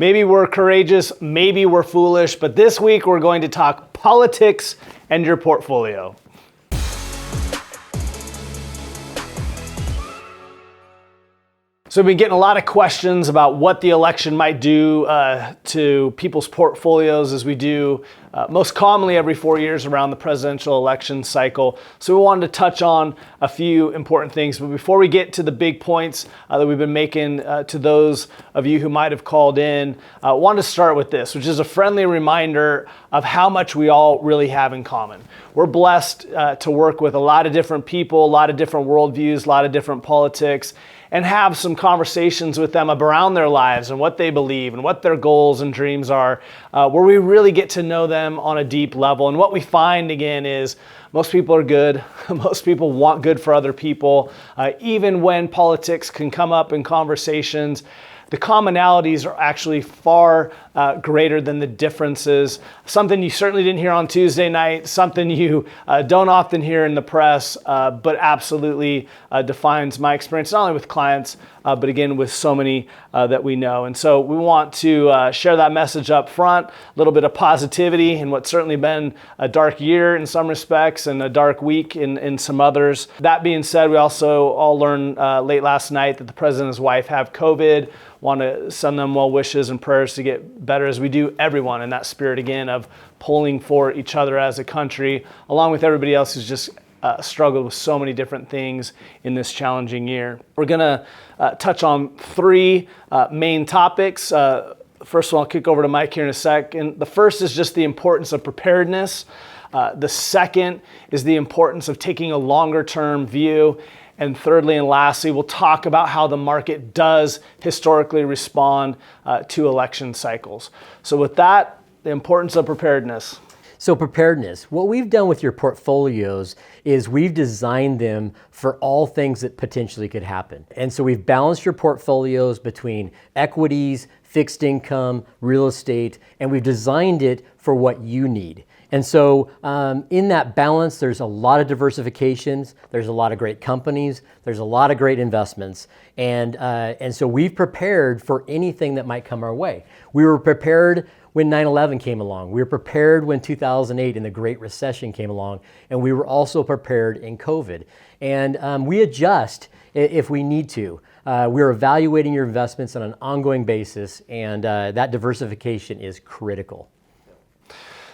Maybe we're courageous, maybe we're foolish, but this week we're going to talk politics and your portfolio. So we've been getting a lot of questions about what the election might do to people's portfolios as we do most commonly every 4 years around the presidential election cycle. So we wanted to touch on a few important things. But before we get to the big points that we've been making to those of you who might have called in, I wanted to start with this, which is a friendly reminder of how much we all really have in common. We're blessed to work with a lot of different people, a lot of different worldviews, a lot of different politics, and have some conversations with them around their lives and what they believe and what their goals and dreams are, where we really get to know them on a deep level. And what we find, again, is most people are good. Most people want good for other people. Even when politics can come up in conversations, the commonalities are actually far greater than the differences. Something you certainly didn't hear on Tuesday night, something you don't often hear in the press, but absolutely defines my experience, not only with clients, but again, with so many that we know. And so we want to share that message up front, a little bit of positivity in what's certainly been a dark year in some respects and a dark week in some others. That being said, we also all learned late last night that the president and his wife have COVID. Want to send them well wishes and prayers to get better, as we do everyone, in that spirit again of pulling for each other as a country, along with everybody else who's just struggled with so many different things in this challenging year. We're going to touch on three main topics. First one, I'll kick over to Mike here in a second. The first is just the importance of preparedness. The second is the importance of taking a longer term view. And thirdly and lastly, we'll talk about how the market does historically respond to election cycles. So with that, the importance of preparedness. So preparedness, what we've done with your portfolios is we've designed them for all things that potentially could happen. And so we've balanced your portfolios between equities, fixed income, real estate, and we've designed it for what you need. And so in that balance, there's a lot of diversifications, there's a lot of great companies, there's a lot of great investments, and so we've prepared for anything that might come our way. We were prepared when 9/11 came along. We were prepared when 2008 and the Great Recession came along, and we were also prepared in COVID. And we adjust if we need to. We're evaluating your investments on an ongoing basis, and that diversification is critical.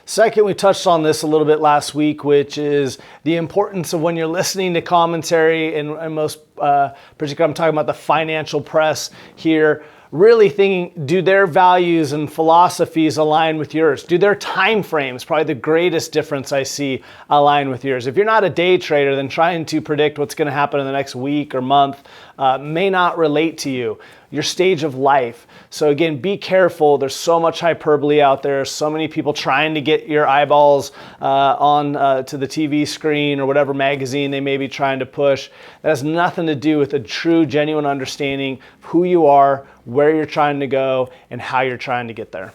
Second, we touched on this a little bit last week, which is the importance of when you're listening to commentary, and most particularly I'm talking about the financial press here, really thinking, do their values and philosophies align with yours? Do their time frames, probably the greatest difference I see, align with yours? If you're not a day trader, then trying to predict what's going to happen in the next week or month may not relate to you, your stage of life. So again, be careful. There's so much hyperbole out there, so many people trying to get your eyeballs on to the TV screen or whatever magazine they may be trying to push. That has nothing to do with a true, genuine understanding of who you are, where you're trying to go, and how you're trying to get there.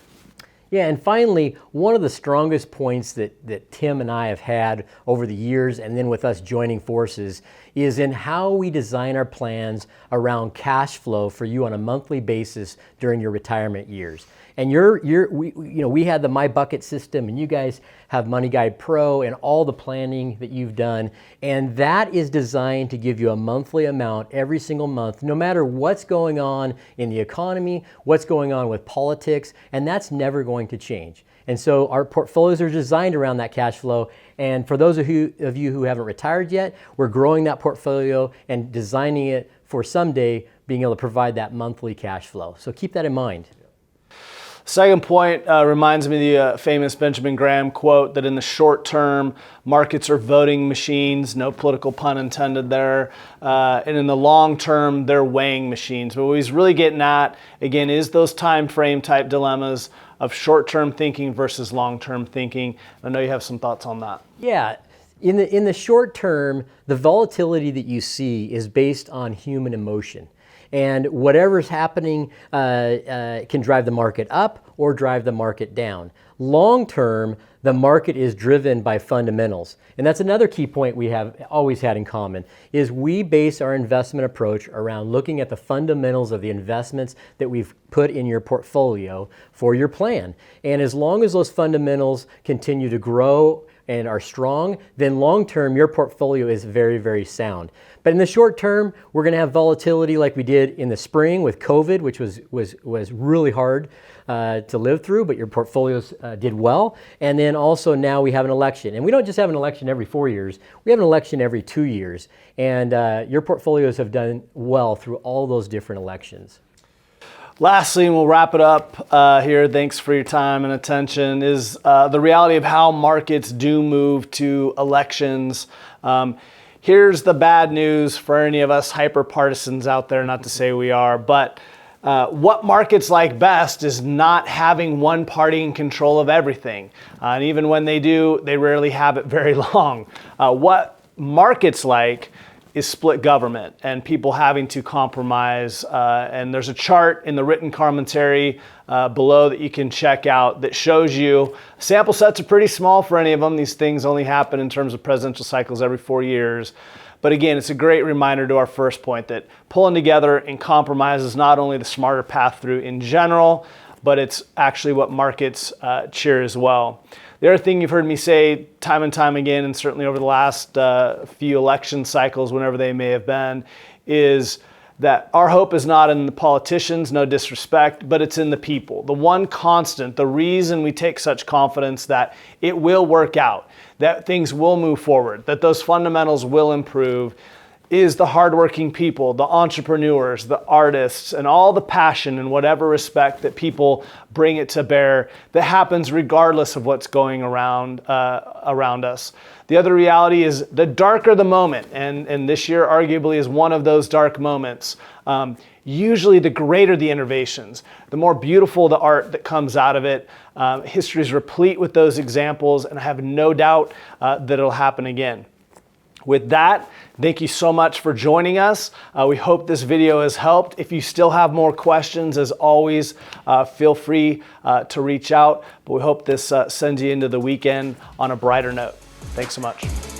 Yeah, and finally, one of the strongest points that Tim and I have had over the years, and then with us joining forces, is in how we design our plans around cash flow for you on a monthly basis during your retirement years. And we had the My Bucket system, and you guys have Money Guide Pro and all the planning that you've done. And that is designed to give you a monthly amount every single month, no matter what's going on in the economy, what's going on with politics, and that's never going to change. And so our portfolios are designed around that cash flow. And for those of you who haven't retired yet, we're growing that portfolio and designing it for someday being able to provide that monthly cash flow. So keep that in mind. Second point reminds me of the famous Benjamin Graham quote that in the short term, markets are voting machines, no political pun intended there, and in the long term, they're weighing machines. But what he's really getting at, again, is those time frame type dilemmas of short-term thinking versus long-term thinking. I know you have some thoughts on that. Yeah. In the short term, the volatility that you see is based on human emotion. And whatever's happening can drive the market up or drive the market down. Long term, the market is driven by fundamentals. And that's another key point we have always had in common, is we base our investment approach around looking at the fundamentals of the investments that we've put in your portfolio for your plan. And as long as those fundamentals continue to grow and are strong, then long term your portfolio is very, very sound. But in the short term, we're going to have volatility like we did in the spring with COVID, which was really hard to live through, but your portfolios did well. And then also now we have an election. And we don't just have an election every 4 years, we have an election every 2 years. And your portfolios have done well through all those different elections. Lastly, and we'll wrap it up here, thanks for your time and attention, is the reality of how markets do move to elections. Here's the bad news for any of us hyper-partisans out there, not to say we are, but what markets like best is not having one party in control of everything. And even when they do, they rarely have it very long. What markets like is split government and people having to compromise. And there's a chart in the written commentary below that you can check out that shows you sample sets are pretty small for any of them. These things only happen in terms of presidential cycles every 4 years. But again, it's a great reminder to our first point that pulling together and compromise is not only the smarter path through in general, but it's actually what markets cheer as well. The other thing you've heard me say time and time again, and certainly over the last few election cycles, whenever they may have been, is that our hope is not in the politicians, no disrespect, but it's in the people. The one constant, the reason we take such confidence that it will work out, that things will move forward, that those fundamentals will improve, is the hardworking people, the entrepreneurs, the artists, and all the passion in whatever respect that people bring it to bear that happens regardless of what's going around us. The other reality is the darker the moment, and this year arguably is one of those dark moments, usually the greater the innovations, the more beautiful the art that comes out of it. History is replete with those examples, and I have no doubt that it'll happen again. With that, thank you so much for joining us. We hope this video has helped. If you still have more questions, as always, feel free to reach out. But we hope this sends you into the weekend on a brighter note. Thanks so much.